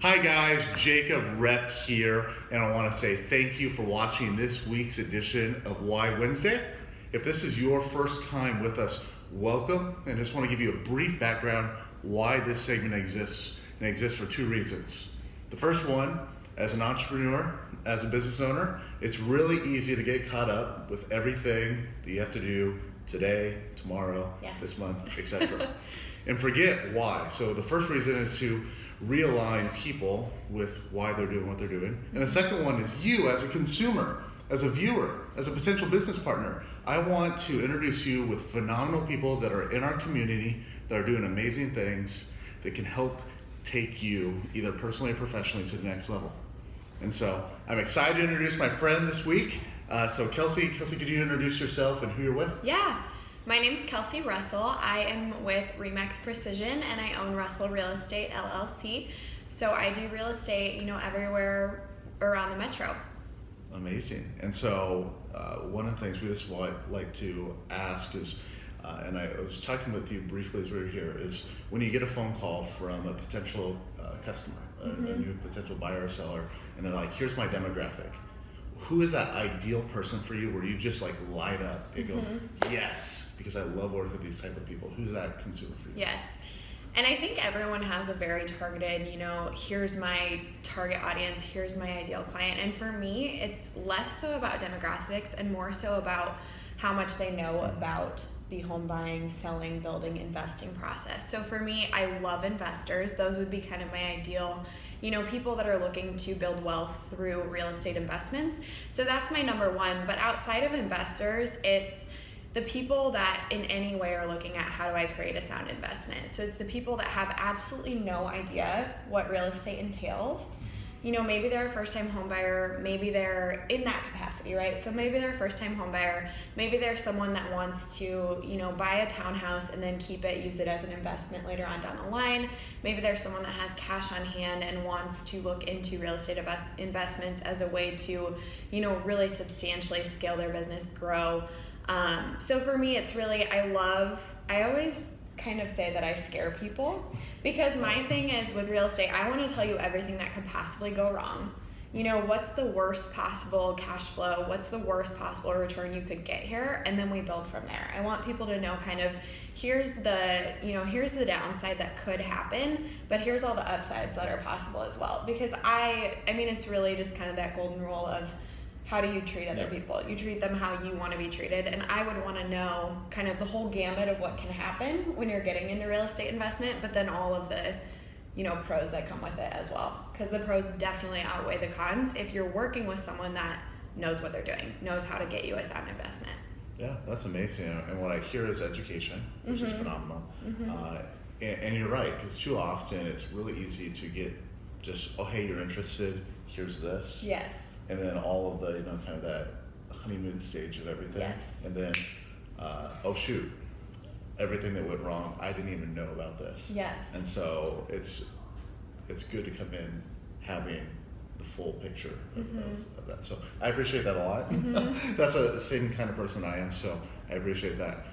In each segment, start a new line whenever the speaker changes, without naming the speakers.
Hi guys, Jacob Rep here, and I want to say thank you for watching this week's edition of Why Wednesday. If this is your first time with us, welcome, and I just want to give you a brief background why this segment exists, and it exists for two reasons. The first one, as an entrepreneur, as a business owner, it's really easy to get caught up with everything that you have to do today, tomorrow, this month, etc. and forget why. So the first reason is to realign people with why they're doing what they're doing. And the second one is you as a consumer, as a viewer, as a potential business partner. I want to introduce you with phenomenal people that are in our community that are doing amazing things that can help take you either personally or professionally to the next level. And so I'm excited to introduce my friend this week. So Kelsey, could you introduce yourself and who you're with?
Yeah. My name's Kelsey Russell. I am with Remax Precision and I own Russell Real Estate LLC. So I do real estate, everywhere around the metro.
Amazing. And so one of the things we just like to ask is, and I was talking with you briefly as we were here, is when you get a phone call from a potential customer, a new potential buyer or seller, and they're like, here's my demographic. Who is that ideal person for you where you just like light up and go, yes, because I love working with these type of people? Who's that consumer for you?
Yes. And I think everyone has a very targeted, here's my target audience, here's my ideal client. And for me, it's less so about demographics and more so about how much they know about the home buying, selling, building, investing process. So for me, I love investors. Those would be kind of my ideal, people that are looking to build wealth through real estate investments. So that's my number one. But outside of investors, it's the people that in any way are looking at how do I create a sound investment. So it's the people that have absolutely no idea what real estate entails. Maybe they're a first-time home buyer, maybe they're in that capacity, right? So maybe they're a first-time home buyer, maybe they're someone that wants to, buy a townhouse and then keep it, use it as an investment later on down the line. Maybe there's someone that has cash on hand and wants to look into real estate investments as a way to, really substantially scale their business, grow. So for me, it's really, I always kind of say that I scare people because my thing is with real estate, I want to tell you everything that could possibly go wrong. What's the worst possible cash flow? What's the worst possible return you could get here? And then we build from there. I want people to know kind of here's the downside that could happen, but here's all the upsides that are possible as well. Because I mean, it's really just kind of that golden rule of how do you treat other people? You treat them how you want to be treated. And I would want to know kind of the whole gamut of what can happen when you're getting into real estate investment, but then all of the, pros that come with it as well. Because the pros definitely outweigh the cons if you're working with someone that knows what they're doing, knows how to get you a sound investment.
Yeah, that's amazing. And what I hear is education, which is phenomenal. And you're right, because too often it's really easy to get just, oh, hey, you're interested, here's this.
Yes.
And then all of the, kind of that honeymoon stage of everything.
Yes.
And then, oh shoot, everything that went wrong, I didn't even know about this.
Yes.
And so it's good to come in having the full picture of that. So I appreciate that a lot. That's the same kind of person I am, so I appreciate that.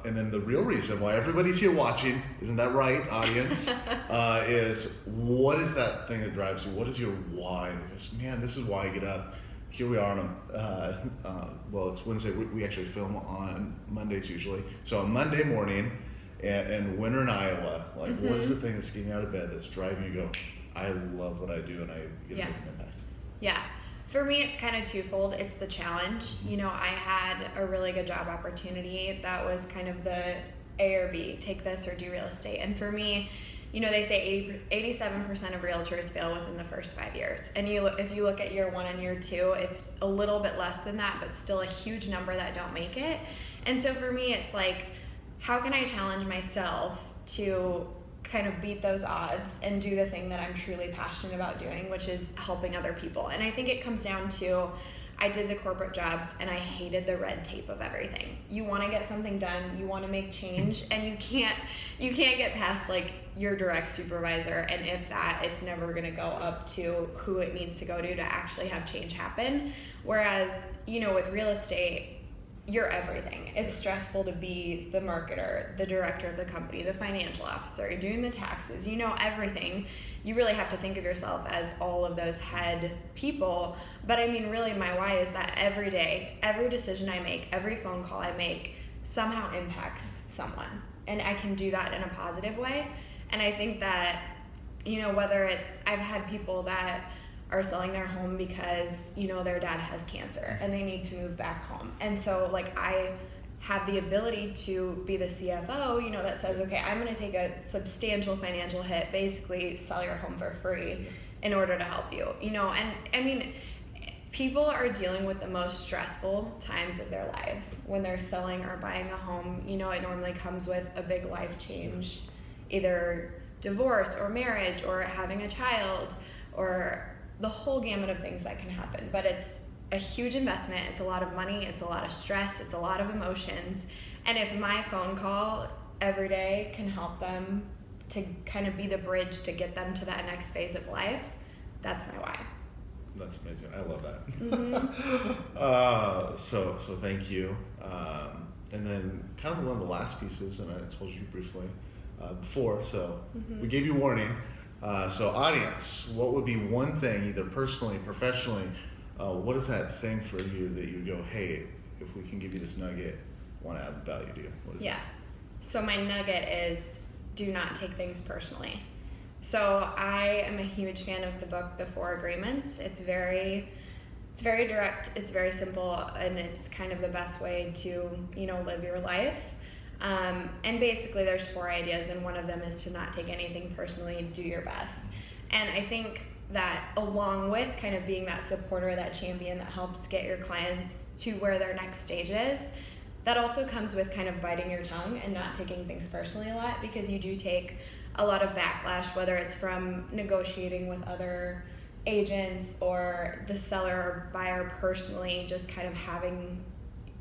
And then the real reason why everybody's here watching, isn't that right, audience, is what is that thing that drives you? What is your why? That goes, man, this is why I get up. Here we are on it's Wednesday. We actually film on Mondays usually. So on Monday morning and winter in Iowa, like what is the thing that's getting out of bed that's driving you to go, I love what I do and I get a different impact?
Yeah. For me, it's kind of twofold. It's the challenge. I had a really good job opportunity that was kind of the A or B, take this or do real estate. And for me, they say 87% of realtors fail within the first 5 years. And if you look at year 1 and year 2, it's a little bit less than that, but still a huge number that don't make it. And so for me, it's like, how can I challenge myself to kind of beat those odds and do the thing that I'm truly passionate about doing, which is helping other people. And I think it comes down to, I did the corporate jobs and I hated the red tape of everything. You want to get something done, you want to make change, and you can't get past like your direct supervisor, and if that, it's never going to go up to who it needs to go to actually have change happen. Whereas, with real estate, you're everything. It's stressful to be the marketer, the director of the company, the financial officer, you're doing the taxes, you know everything. You really have to think of yourself as all of those head people. But I mean, really, my why is that every day, every decision I make, every phone call I make somehow impacts someone. And I can do that in a positive way. And I think that, you know, whether it's, I've had people that are selling their home because, you know, their dad has cancer and they need to move back home. And so, like, I have the ability to be the CFO, you know, that says, okay, I'm going to take a substantial financial hit, basically sell your home for free in order to help you, you know. And I mean, people are dealing with the most stressful times of their lives when they're selling or buying a home. You know, it normally comes with a big life change, either divorce or marriage or having a child or the whole gamut of things that can happen. But it's a huge investment. It's a lot of money. It's a lot of stress. It's a lot of emotions. And if my phone call every day can help them to kind of be the bridge to get them to that next phase of life, that's my why.
That's amazing. I love that.
Mm-hmm.
So thank you. And then kind of one of the last pieces, and I told you briefly before, so we gave you warning. So audience, what would be one thing, either personally, professionally, what is that thing for you that you go, hey, if we can give you this nugget, want to add value to you? What is it?
So my nugget is, do not take things personally. So I am a huge fan of the book, The 4 Agreements. It's very direct, it's very simple, and it's kind of the best way to, you know, live your life. And basically there's 4 ideas, and one of them is to not take anything personally, do your best. And I think that along with kind of being that supporter, that champion that helps get your clients to where their next stage is, that also comes with kind of biting your tongue and not taking things personally a lot, because you do take a lot of backlash, whether it's from negotiating with other agents or the seller or buyer personally, just kind of having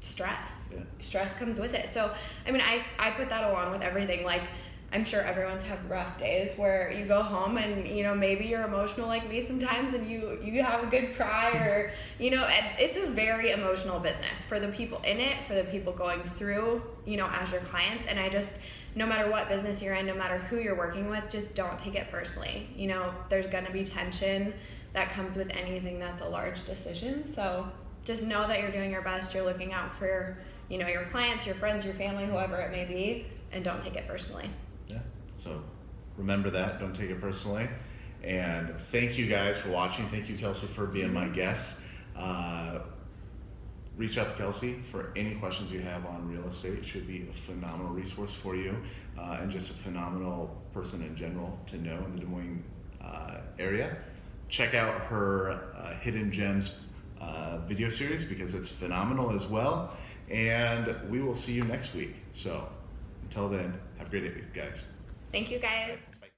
stress.
Yeah.
Stress comes with it. So, I mean, I put that along with everything. Like, I'm sure everyone's have rough days where you go home and, you know, maybe you're emotional like me sometimes and you have a good cry, or, you know, it's a very emotional business for the people in it, for the people going through, you know, as your clients. And I just, no matter what business you're in, no matter who you're working with, just don't take it personally. You know, there's going to be tension that comes with anything that's a large decision. So just know that you're doing your best. You're looking out for, you know, your clients, your friends, your family, whoever it may be, and don't take it personally.
Yeah. So remember that. Don't take it personally. And thank you guys for watching. Thank you, Kelsey, for being my guest. Reach out to Kelsey for any questions you have on real estate. It should be a phenomenal resource for you, and just a phenomenal person in general to know in the Des Moines area. Check out her Hidden Gems video series, because it's phenomenal as well. And we will see you next week. So until then, have a great day, guys.
Thank you, guys.